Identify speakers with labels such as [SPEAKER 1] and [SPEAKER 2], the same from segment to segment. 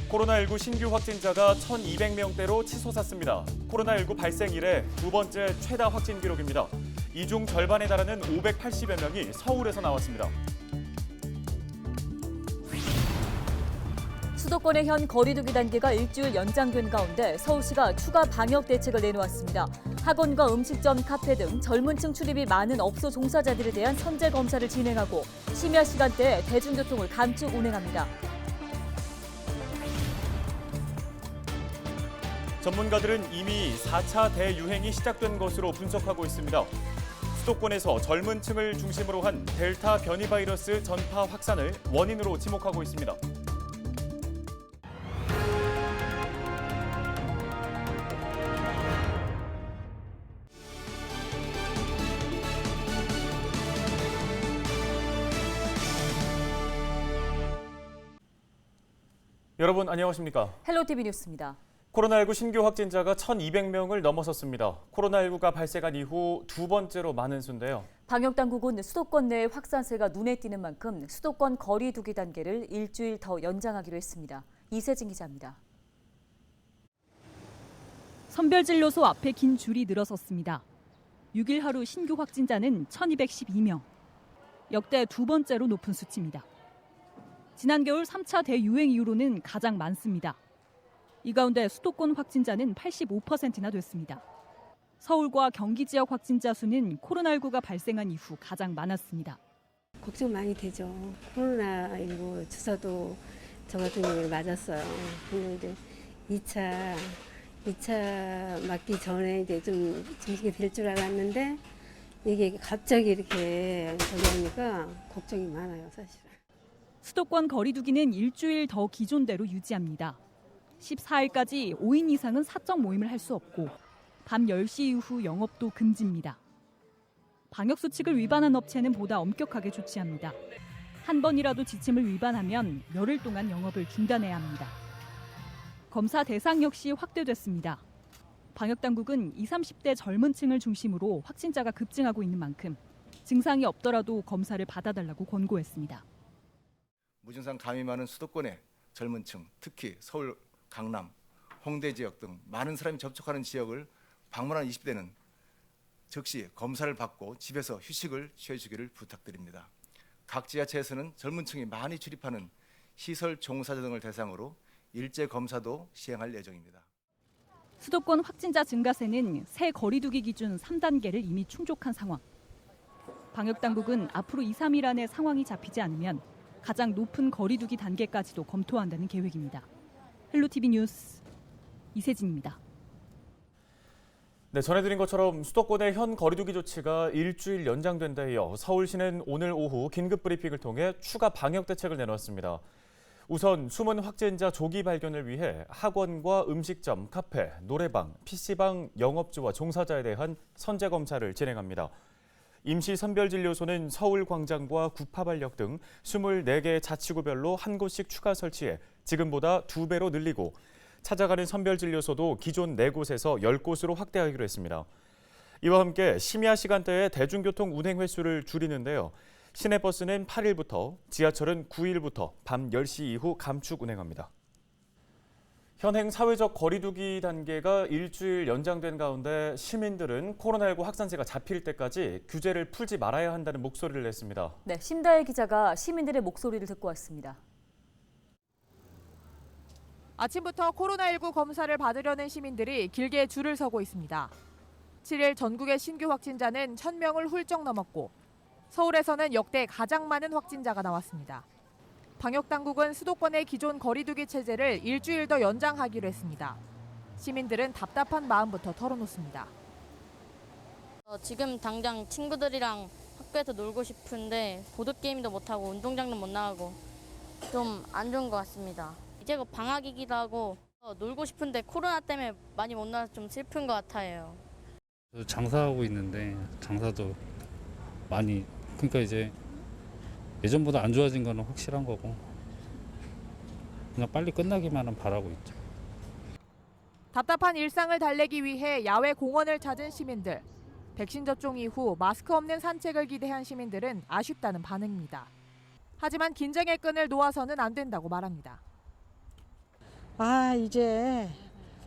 [SPEAKER 1] 코로나19 신규 확진자가 1,200명대로 치솟았습니다. 코로나19 발생 이래 두 번째 최다 확진 기록입니다. 이 중 절반에 달하는 580여 명이 서울에서 나왔습니다.
[SPEAKER 2] 수도권의 현 거리두기 단계가 일주일 연장된 가운데 서울시가 추가 방역 대책을 내놓았습니다. 학원과 음식점, 카페 등 젊은 층 출입이 많은 업소 종사자들에 대한 선제 검사를 진행하고 심야 시간대에 대중교통을 감축 운행합니다.
[SPEAKER 1] 전문가들은 이미 4차 대유행이 시작된 것으로 분석하고 있습니다. 수도권에서 젊은 층을 중심으로 한 델타 변이 바이러스 전파 확산을 원인으로 지목하고 있습니다. 여러분 안녕하십니까?
[SPEAKER 2] 헬로티비 뉴스입니다.
[SPEAKER 1] 코로나19 신규 확진자가 1,200명을 넘어섰습니다. 코로나19가 발생한 이후 두 번째로 많은 수인데요.
[SPEAKER 2] 방역당국은 수도권 내 확산세가 눈에 띄는 만큼 수도권 거리두기 단계를 일주일 더 연장하기로 했습니다. 이세진 기자입니다.
[SPEAKER 3] 선별진료소 앞에 긴 줄이 늘어섰습니다. 6일 하루 신규 확진자는 1,212명. 역대 두 번째로 높은 수치입니다. 지난 겨울 3차 대유행 이후로는 가장 많습니다. 이 가운데 수도권 확진자는 85%나 됐습니다. 서울과 경기 지역 확진자 수는 코로나19가 발생한 이후 가장 많았습니다.
[SPEAKER 4] 걱정 많이 되죠. 코로나19 주사도 저 같은 경우에 맞았어요. 근데 이제 2차 맞기 전에 이제 좀 이게 될 줄 알았는데 이게 갑자기 이렇게 하니까 걱정이 많아요, 사실은.
[SPEAKER 3] 수도권 거리두기는 일주일 더 기존대로 유지합니다. 14일까지 5인 이상은 사적 모임을 할 수 없고 밤 10시 이후 영업도 금지입니다. 방역수칙을 위반한 업체는 보다 엄격하게 조치합니다. 한 번이라도 지침을 위반하면 열흘 동안 영업을 중단해야 합니다. 검사 대상 역시 확대됐습니다. 방역당국은 20, 30대 젊은 층을 중심으로 확진자가 급증하고 있는 만큼 증상이 없더라도 검사를 받아달라고 권고했습니다.
[SPEAKER 5] 무증상 감이 많은 수도권의 젊은 층, 특히 서울, 강남, 홍대 지역 등 많은 사람이 접촉하는 지역을 방문한 20대는 즉시 검사를 받고 집에서 휴식을 취해주기를 부탁드립니다. 각 지자체에서는 젊은 층이 많이 출입하는 시설 종사자 등을 대상으로 일제 검사도 시행할 예정입니다.
[SPEAKER 3] 수도권 확진자 증가세는 새 거리두기 기준 3단계를 이미 충족한 상황. 방역당국은 앞으로 2, 3일 안에 상황이 잡히지 않으면 가장 높은 거리두기 단계까지도 검토한다는 계획입니다. 헬로티비 뉴스 이세진입니다.
[SPEAKER 1] 네, 전해드린 것처럼 수도권의 현 거리두기 조치가 일주일 연장된 데 이어 서울시는 오늘 오후 긴급 브리핑을 통해 추가 방역 대책을 내놓았습니다. 우선 숨은 확진자 조기 발견을 위해 학원과 음식점, 카페, 노래방, PC방 영업주와 종사자에 대한 선제 검사를 진행합니다. 임시선별진료소는 서울광장과 구파발역 등 24개 자치구별로 한 곳씩 추가 설치해 지금보다 2배로 늘리고 찾아가는 선별진료소도 기존 4곳에서 10곳으로 확대하기로 했습니다. 이와 함께 심야 시간대에 대중교통 운행 횟수를 줄이는데요. 시내버스는 8일부터, 지하철은 9일부터 밤 10시 이후 감축 운행합니다. 현행 사회적 거리두기 단계가 일주일 연장된 가운데 시민들은 코로나19 확산세가 잡힐 때까지 규제를 풀지 말아야 한다는 목소리를 냈습니다.
[SPEAKER 2] 네, 심다혜 기자가 시민들의 목소리를 듣고 왔습니다.
[SPEAKER 6] 아침부터 코로나19 검사를 받으려는 시민들이 길게 줄을 서고 있습니다. 7일 전국의 신규 확진자는 1,000명을 훌쩍 넘었고 서울에서는 역대 가장 많은 확진자가 나왔습니다. 방역당국은 수도권의 기존 거리두기 체제를 일주일 더 연장하기로 했습니다. 시민들은 답답한 마음부터 털어놓습니다.
[SPEAKER 7] 지금 당장 친구들이랑 학교에서 놀고 싶은데 보드게임도 못하고 운동장도 못 나가고 좀 안 좋은 것 같습니다. 이제 방학이기도 하고 놀고 싶은데 코로나 때문에 많이 못 나와서 좀 슬픈 것 같아요.
[SPEAKER 8] 장사하고 있는데 장사도 많이 그러니까 이제 예전보다 안 좋아진 거는 확실한 거고 그냥 빨리 끝나기만은 바라고 있죠.
[SPEAKER 6] 답답한 일상을 달래기 위해 야외 공원을 찾은 시민들. 백신 접종 이후 마스크 없는 산책을 기대한 시민들은 아쉽다는 반응입니다. 하지만 긴장의 끈을 놓아서는 안 된다고 말합니다.
[SPEAKER 9] 이제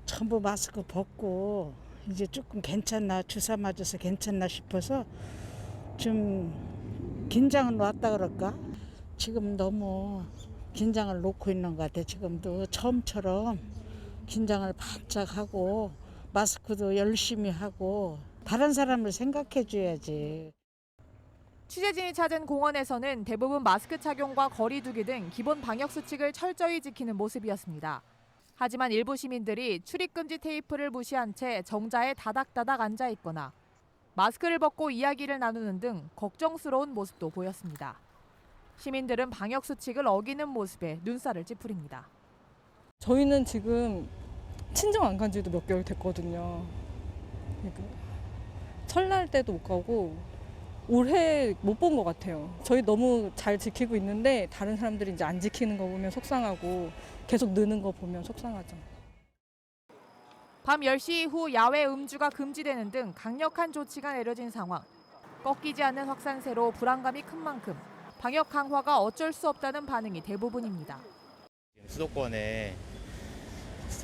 [SPEAKER 9] 전부 마스크 벗고 이제 조금 괜찮나, 주사 맞아서 괜찮나 싶어서 좀 긴장은 왔다 그럴까? 지금 너무 긴장을 놓고 있는 것 같아. 지금도 처음처럼 긴장을 바짝 하고 마스크도 열심히 하고 다른 사람을 생각해 줘야지.
[SPEAKER 6] 취재진이 찾은 공원에서는 대부분 마스크 착용과 거리 두기 등 기본 방역 수칙을 철저히 지키는 모습이었습니다. 하지만 일부 시민들이 출입금지 테이프를 무시한 채 정자에 다닥다닥 앉아 있거나 마스크를 벗고 이야기를 나누는 등 걱정스러운 모습도 보였습니다. 시민들은 방역 수칙을 어기는 모습에 눈살을 찌푸립니다.
[SPEAKER 10] 저희는 지금 친정 안 간 지도 몇 개월 됐거든요. 그러니까 설날 때도 못 가고 올해 못 본 것 같아요. 저희 너무 잘 지키고 있는데 다른 사람들이 이제 안 지키는 거 보면 속상하고 계속 느는 거 보면 속상하죠.
[SPEAKER 6] 밤 10시 이후 야외 음주가 금지되는 등 강력한 조치가 내려진 상황. 꺾이지 않는 확산세로 불안감이 큰 만큼 방역 강화가 어쩔 수 없다는 반응이 대부분입니다.
[SPEAKER 11] 수도권에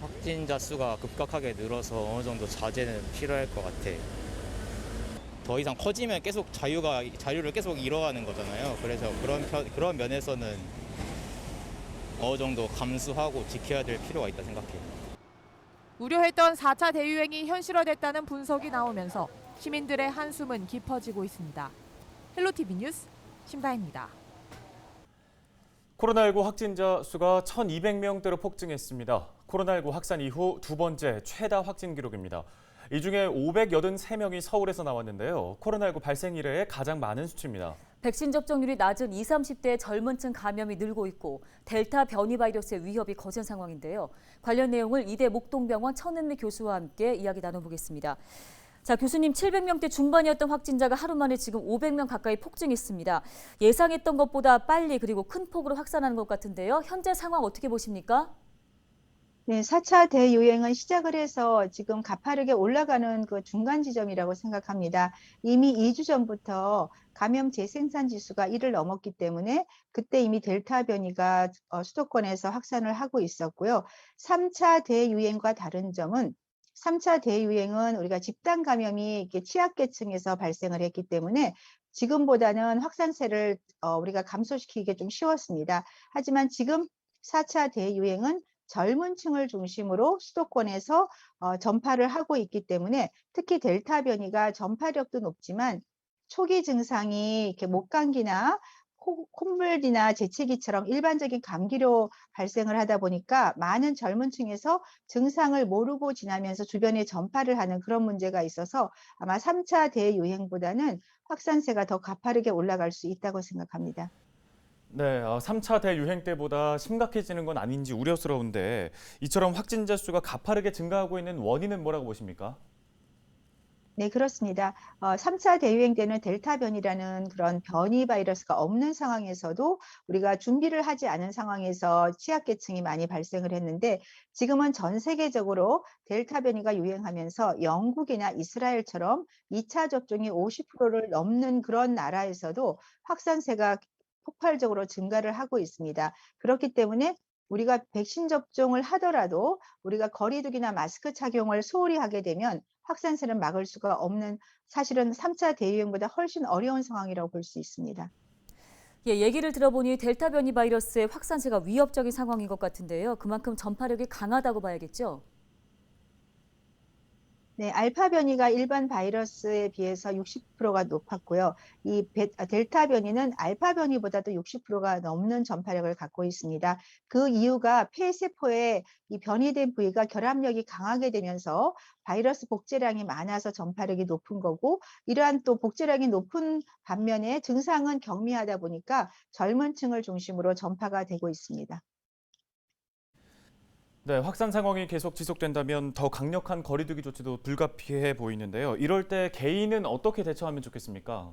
[SPEAKER 11] 확진자 수가 급격하게 늘어서 어느 정도 자제는 필요할 것 같아. 더 이상 커지면 계속 자유를 계속 잃어가는 거잖아요. 그래서 그런 면에서는 어느 정도 감수하고 지켜야 될 필요가 있다 생각해요.
[SPEAKER 6] 우려했던 4차 대유행이 현실화됐다는 분석이 나오면서 시민들의 한숨은 깊어지고 있습니다. 헬로티비 뉴스 심다입니다.
[SPEAKER 1] 코로나19 확진자 수가 1,200명대로 폭증했습니다. 코로나19 확산 이후 두 번째 최다 확진 기록입니다. 이 중에 583명이 서울에서 나왔는데요. 코로나19 발생 이래에 가장 많은 수치입니다.
[SPEAKER 2] 백신 접종률이 낮은 20, 30대 젊은 층 감염이 늘고 있고 델타 변이 바이러스의 위협이 거센 상황인데요. 관련 내용을 이대 목동병원 천은미 교수와 함께 이야기 나눠보겠습니다. 자, 교수님, 700명대 중반이었던 확진자가 하루 만에 지금 500명 가까이 폭증했습니다. 예상했던 것보다 빨리 그리고 큰 폭으로 확산하는 것 같은데요. 현재 상황 어떻게 보십니까?
[SPEAKER 12] 네, 4차 대유행은 시작을 해서 지금 가파르게 올라가는 그 중간 지점이라고 생각합니다. 이미 2주 전부터 감염 재생산 지수가 1을 넘었기 때문에 그때 이미 델타 변이가 수도권에서 확산을 하고 있었고요. 3차 대유행과 다른 점은 3차 대유행은 우리가 집단 감염이 이렇게 취약계층에서 발생을 했기 때문에 지금보다는 확산세를 우리가 감소시키기 좀 쉬웠습니다. 하지만 지금 4차 대유행은 젊은 층을 중심으로 수도권에서 전파를 하고 있기 때문에 특히 델타 변이가 전파력도 높지만 초기 증상이 이렇게 목감기나 콧물이나 재채기처럼 일반적인 감기로 발생을 하다 보니까 많은 젊은 층에서 증상을 모르고 지나면서 주변에 전파를 하는 그런 문제가 있어서 아마 3차 대유행보다는 확산세가 더 가파르게 올라갈 수 있다고 생각합니다.
[SPEAKER 1] 네, 3차 대유행 때보다 심각해지는 건 아닌지 우려스러운데 이처럼 확진자 수가 가파르게 증가하고 있는 원인은 뭐라고 보십니까?
[SPEAKER 12] 네, 그렇습니다. 3차 대유행 때는 델타 변이라는 그런 변이 바이러스가 없는 상황에서도 우리가 준비를 하지 않은 상황에서 취약계층이 많이 발생을 했는데 지금은 전 세계적으로 델타 변이가 유행하면서 영국이나 이스라엘처럼 2차 접종이 50%를 넘는 그런 나라에서도 확산세가 폭발적으로 증가를 하고 있습니다. 그렇기 때문에 우리가 백신 접종을 하더라도 우리가 거리두기나 마스크 착용을 소홀히 하게 되면 확산세는 막을 수가 없는 사실은 3차 대유행보다 훨씬 어려운 상황이라고 볼 수 있습니다.
[SPEAKER 2] 예, 얘기를 들어보니 델타 변이 바이러스의 확산세가 위협적인 상황인 것 같은데요. 그만큼 전파력이 강하다고 봐야겠죠?
[SPEAKER 12] 네, 알파 변이가 일반 바이러스에 비해서 60%가 높았고요. 이 델타 변이는 알파 변이보다도 60%가 넘는 전파력을 갖고 있습니다. 그 이유가 폐세포에 이 변이된 부위가 결합력이 강하게 되면서 바이러스 복제량이 많아서 전파력이 높은 거고 이러한 또 복제량이 높은 반면에 증상은 경미하다 보니까 젊은 층을 중심으로 전파가 되고 있습니다.
[SPEAKER 1] 네, 확산 상황이 계속 지속된다면 더 강력한 거리두기 조치도 불가피해 보이는데요. 이럴 때 개인은 어떻게 대처하면 좋겠습니까?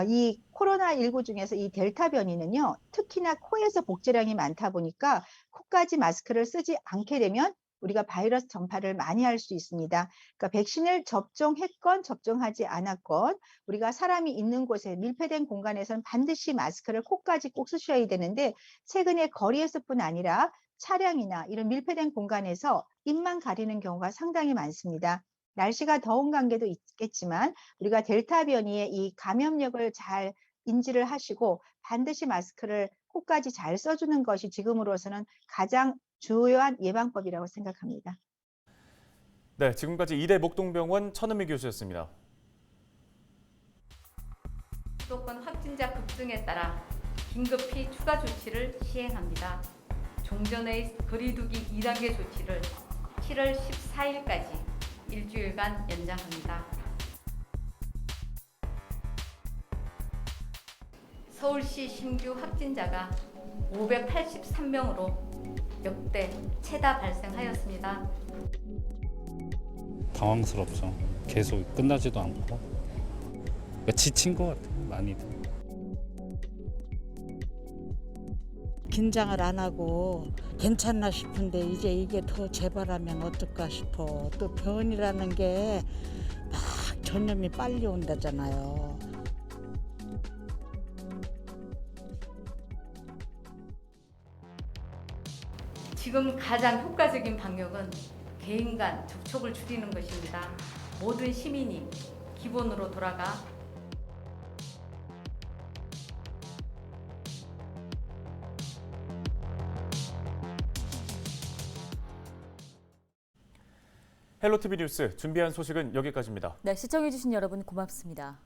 [SPEAKER 12] 이 코로나19 중에서 이 델타 변이는요, 특히나 코에서 복제량이 많다 보니까 코까지 마스크를 쓰지 않게 되면 우리가 바이러스 전파를 많이 할 수 있습니다. 그러니까 백신을 접종했건 접종하지 않았건 우리가 사람이 있는 곳에 밀폐된 공간에서는 반드시 마스크를 코까지 꼭 쓰셔야 되는데 최근에 거리에서뿐 아니라 차량이나 이런 밀폐된 공간에서 입만 가리는 경우가 상당히 많습니다. 날씨가 더운 관계도 있겠지만 우리가 델타 변이의 이 감염력을 잘 인지를 하시고 반드시 마스크를 코까지 잘 써주는 것이 지금으로서는 가장 중요한 예방법이라고 생각합니다.
[SPEAKER 1] 네, 지금까지 이대 목동병원 천은미 교수였습니다.
[SPEAKER 13] 수도권 확진자 급증에 따라 긴급히 추가 조치를 시행합니다. 종전의 거리두기 2단계 조치를 7월 14일까지 일주일간 연장합니다. 서울시 신규 확진자가 583명으로 역대 최다 발생하였습니다.
[SPEAKER 8] 당황스럽죠. 계속 끝나지도 않고 그러니까 지친 것 같아요. 많이들.
[SPEAKER 9] 긴장을 안 하고 괜찮나 싶은데 이제 이게 더 재발하면 어떨까 싶어. 또 병이라는 게 막 전염이 빨리 온다잖아요.
[SPEAKER 13] 지금 가장 효과적인 방역은 개인 간 접촉을 줄이는 것입니다. 모든 시민이 기본으로 돌아가
[SPEAKER 1] 헬로티비 뉴스 준비한 소식은 여기까지입니다.
[SPEAKER 2] 네, 시청해주신 여러분 고맙습니다.